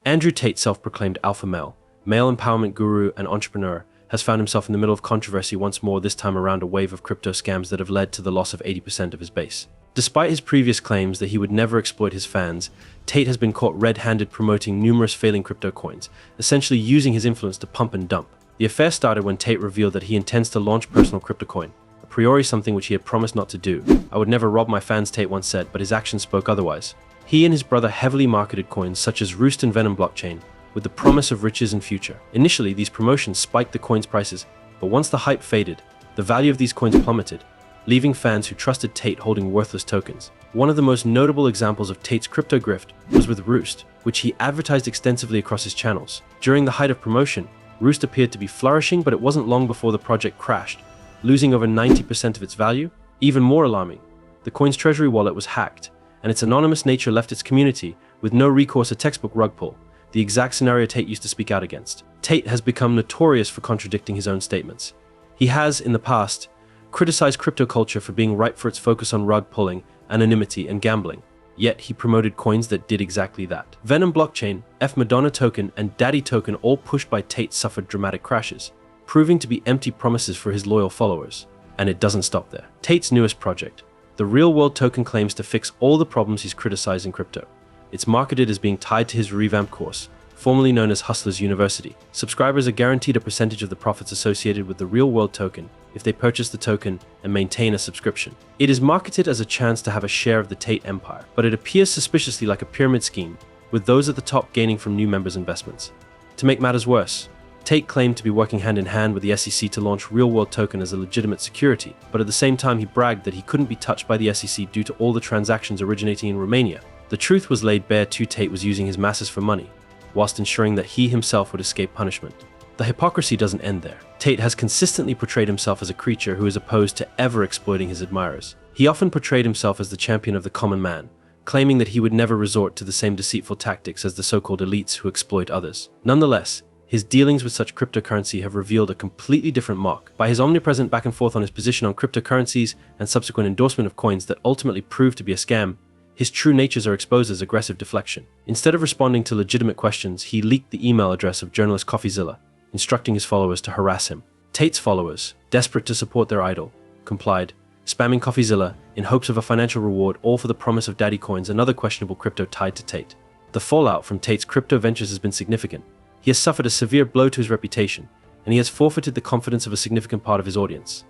Andrew Tate, self-proclaimed alpha male empowerment guru and entrepreneur, has found himself in the middle of controversy once more, this time around a wave of crypto scams that have led to the loss of 80% of his base. Despite his previous claims that he would never exploit his fans, Tate has been caught red-handed promoting numerous failing crypto coins, essentially using his influence to pump and dump. The affair started when Tate revealed that he intends to launch personal crypto coin, a priori something which he had promised not to do. "I would never rob my fans," Tate once said, but his actions spoke otherwise. He and his brother heavily marketed coins such as Roost and Venom Blockchain, with the promise of riches and future. Initially, these promotions spiked the coins' prices, but once the hype faded, the value of these coins plummeted, leaving fans who trusted Tate holding worthless tokens. One of the most notable examples of Tate's crypto grift was with Roost, which he advertised extensively across his channels. During the height of promotion, Roost appeared to be flourishing, but it wasn't long before the project crashed, losing over 90% of its value. Even more alarming, the coin's treasury wallet was hacked, and its anonymous nature left its community with no recourse, a textbook rug pull, the exact scenario Tate used to speak out against. Tate has become notorious for contradicting his own statements. He has, in the past, criticized crypto culture for being ripe for its focus on rug pulling, anonymity, and gambling. Yet he promoted coins that did exactly that. Venom Blockchain, Madonna token, and Daddy token, all pushed by Tate, suffered dramatic crashes, proving to be empty promises for his loyal followers. And it doesn't stop there. Tate's newest project, the real-world token, claims to fix all the problems he's criticized in crypto. It's marketed as being tied to his revamped course, formerly known as Hustlers University. Subscribers are guaranteed a percentage of the profits associated with the real-world token if they purchase the token and maintain a subscription. It is marketed as a chance to have a share of the Tate empire, but it appears suspiciously like a pyramid scheme, with those at the top gaining from new members' investments. To make matters worse, Tate claimed to be working hand-in-hand with the SEC to launch real-world token as a legitimate security, but at the same time he bragged that he couldn't be touched by the SEC due to all the transactions originating in Romania. The truth was laid bare too. Tate was using his masses for money, whilst ensuring that he himself would escape punishment. The hypocrisy doesn't end there. Tate has consistently portrayed himself as a creature who is opposed to ever exploiting his admirers. He often portrayed himself as the champion of the common man, claiming that he would never resort to the same deceitful tactics as the so-called elites who exploit others. Nonetheless, his dealings with such cryptocurrency have revealed a completely different mark. By his omnipresent back and forth on his position on cryptocurrencies and subsequent endorsement of coins that ultimately proved to be a scam, his true natures are exposed as aggressive deflection. Instead of responding to legitimate questions, he leaked the email address of journalist CoffeeZilla, instructing his followers to harass him. Tate's followers, desperate to support their idol, complied, spamming CoffeeZilla in hopes of a financial reward, all for the promise of daddy coins, another questionable crypto tied to Tate. The fallout from Tate's crypto ventures has been significant. He has suffered a severe blow to his reputation, and he has forfeited the confidence of a significant part of his audience.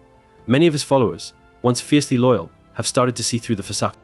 Many of his followers, once fiercely loyal, have started to see through the facade.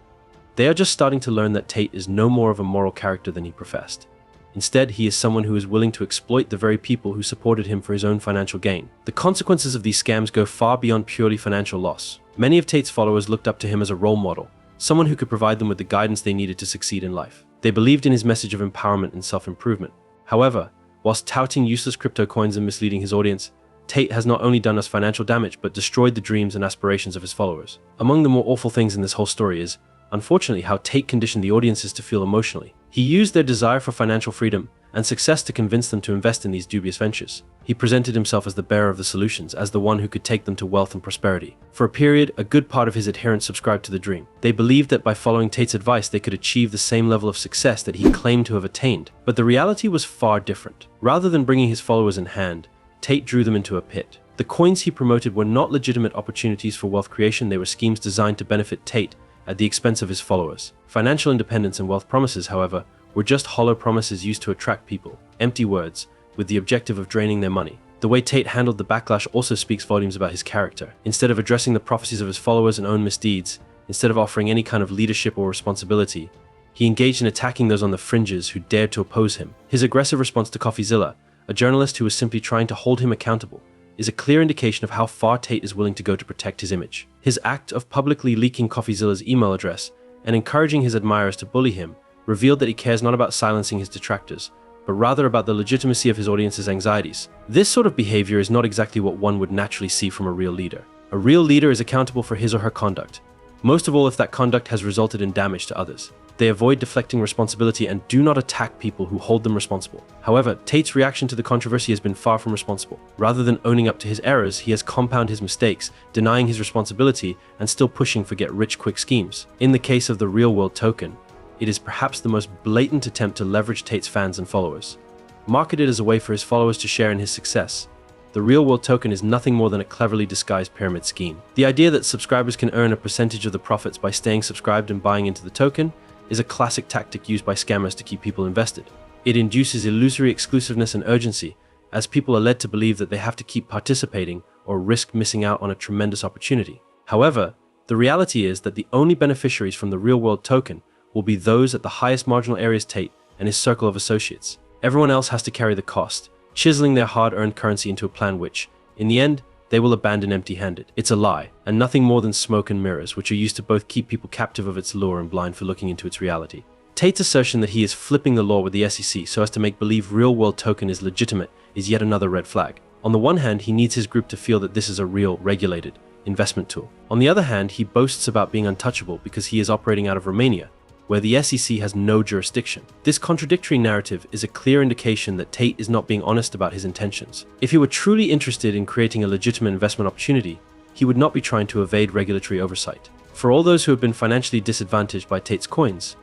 They are just starting to learn that Tate is no more of a moral character than he professed. Instead, he is someone who is willing to exploit the very people who supported him for his own financial gain. The consequences of these scams go far beyond purely financial loss. Many of Tate's followers looked up to him as a role model, someone who could provide them with the guidance they needed to succeed in life. They believed in his message of empowerment and self-improvement. However, whilst touting useless crypto coins and misleading his audience, Tate has not only done us financial damage, but destroyed the dreams and aspirations of his followers. Among the more awful things in this whole story is, unfortunately, how Tate conditioned the audiences to feel emotionally. He used their desire for financial freedom and success to convince them to invest in these dubious ventures. He presented himself as the bearer of the solutions, as the one who could take them to wealth and prosperity. For a period, a good part of his adherents subscribed to the dream. They believed that by following Tate's advice, they could achieve the same level of success that he claimed to have attained. But the reality was far different. Rather than bringing his followers in hand, Tate drew them into a pit. The coins he promoted were not legitimate opportunities for wealth creation. They were schemes designed to benefit Tate at the expense of his followers. Financial independence and wealth promises, however, were just hollow promises used to attract people, empty words, with the objective of draining their money. The way Tate handled the backlash also speaks volumes about his character. Instead of addressing the prophecies of his followers and own misdeeds, instead of offering any kind of leadership or responsibility, he engaged in attacking those on the fringes who dared to oppose him. His aggressive response to CoffeeZilla, a journalist who was simply trying to hold him accountable, is a clear indication of how far Tate is willing to go to protect his image. His act of publicly leaking CoffeeZilla's email address and encouraging his admirers to bully him revealed that he cares not about silencing his detractors, but rather about the legitimacy of his audience's anxieties. This sort of behavior is not exactly what one would naturally see from a real leader. A real leader is accountable for his or her conduct, most of all if that conduct has resulted in damage to others. They avoid deflecting responsibility and do not attack people who hold them responsible. However, Tate's reaction to the controversy has been far from responsible. Rather than owning up to his errors, he has compounded his mistakes, denying his responsibility, and still pushing for get-rich-quick schemes. In the case of the real-world token, it is perhaps the most blatant attempt to leverage Tate's fans and followers. Marketed as a way for his followers to share in his success, the real-world token is nothing more than a cleverly disguised pyramid scheme. The idea that subscribers can earn a percentage of the profits by staying subscribed and buying into the token is a classic tactic used by scammers to keep people invested. It induces illusory exclusiveness and urgency, as people are led to believe that they have to keep participating or risk missing out on a tremendous opportunity. However, the reality is that the only beneficiaries from the real-world token will be those at the highest marginal areas Tate and his circle of associates. Everyone else has to carry the cost, chiseling their hard-earned currency into a plan which, in the end, they will abandon empty-handed. It's a lie, and nothing more than smoke and mirrors, which are used to both keep people captive of its lure and blind for looking into its reality. Tate's assertion that he is flipping the law with the SEC so as to make believe real-world token is legitimate is yet another red flag. On the one hand, he needs his group to feel that this is a real, regulated investment tool. On the other hand, he boasts about being untouchable because he is operating out of Romania, where the SEC has no jurisdiction. This contradictory narrative is a clear indication that Tate is not being honest about his intentions. If he were truly interested in creating a legitimate investment opportunity, he would not be trying to evade regulatory oversight. For all those who have been financially disadvantaged by Tate's coins,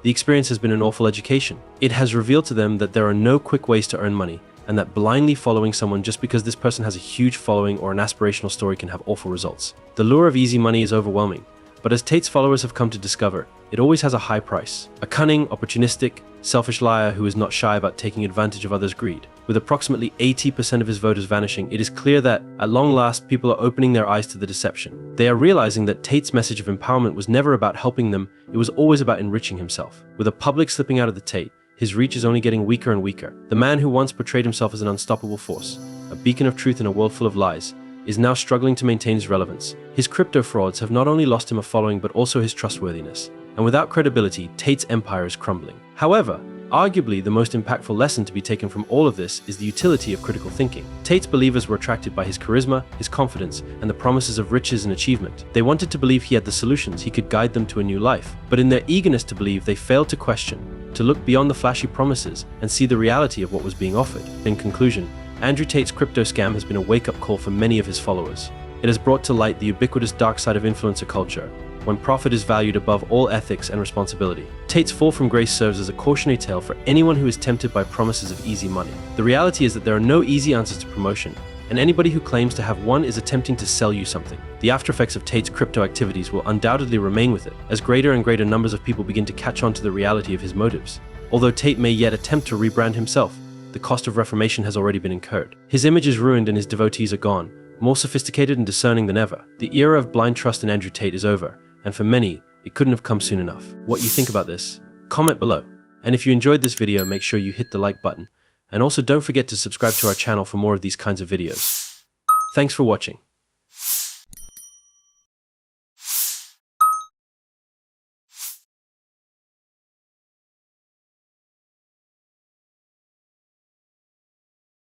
the experience has been an awful education. It has revealed to them that there are no quick ways to earn money, and that blindly following someone just because this person has a huge following or an aspirational story can have awful results. The lure of easy money is overwhelming, but as Tate's followers have come to discover, it always has a high price. A cunning, opportunistic, selfish liar who is not shy about taking advantage of others' greed. With approximately 80% of his voters vanishing, it is clear that, at long last, people are opening their eyes to the deception. They are realizing that Tate's message of empowerment was never about helping them, it was always about enriching himself. With the public slipping out of the Tate, his reach is only getting weaker and weaker. The man who once portrayed himself as an unstoppable force, a beacon of truth in a world full of lies, is now struggling to maintain his relevance. His crypto frauds have not only lost him a following but also his trustworthiness. And without credibility, Tate's empire is crumbling. However, arguably the most impactful lesson to be taken from all of this is the utility of critical thinking. Tate's believers were attracted by his charisma, his confidence, and the promises of riches and achievement. They wanted to believe he had the solutions, he could guide them to a new life. But in their eagerness to believe, they failed to question, to look beyond the flashy promises and see the reality of what was being offered. In conclusion, Andrew Tate's crypto scam has been a wake-up call for many of his followers. It has brought to light the ubiquitous dark side of influencer culture, when profit is valued above all ethics and responsibility. Tate's fall from grace serves as a cautionary tale for anyone who is tempted by promises of easy money. The reality is that there are no easy answers to promotion, and anybody who claims to have one is attempting to sell you something. The aftereffects of Tate's crypto activities will undoubtedly remain with it, as greater and greater numbers of people begin to catch on to the reality of his motives. Although Tate may yet attempt to rebrand himself, the cost of reformation has already been incurred. His image is ruined and his devotees are gone, more sophisticated and discerning than ever. The era of blind trust in Andrew Tate is over, and for many, it couldn't have come soon enough. What you think about this? Comment below. And if you enjoyed this video, make sure you hit the like button. And also don't forget to subscribe to our channel for more of these kinds of videos. Thanks for watching.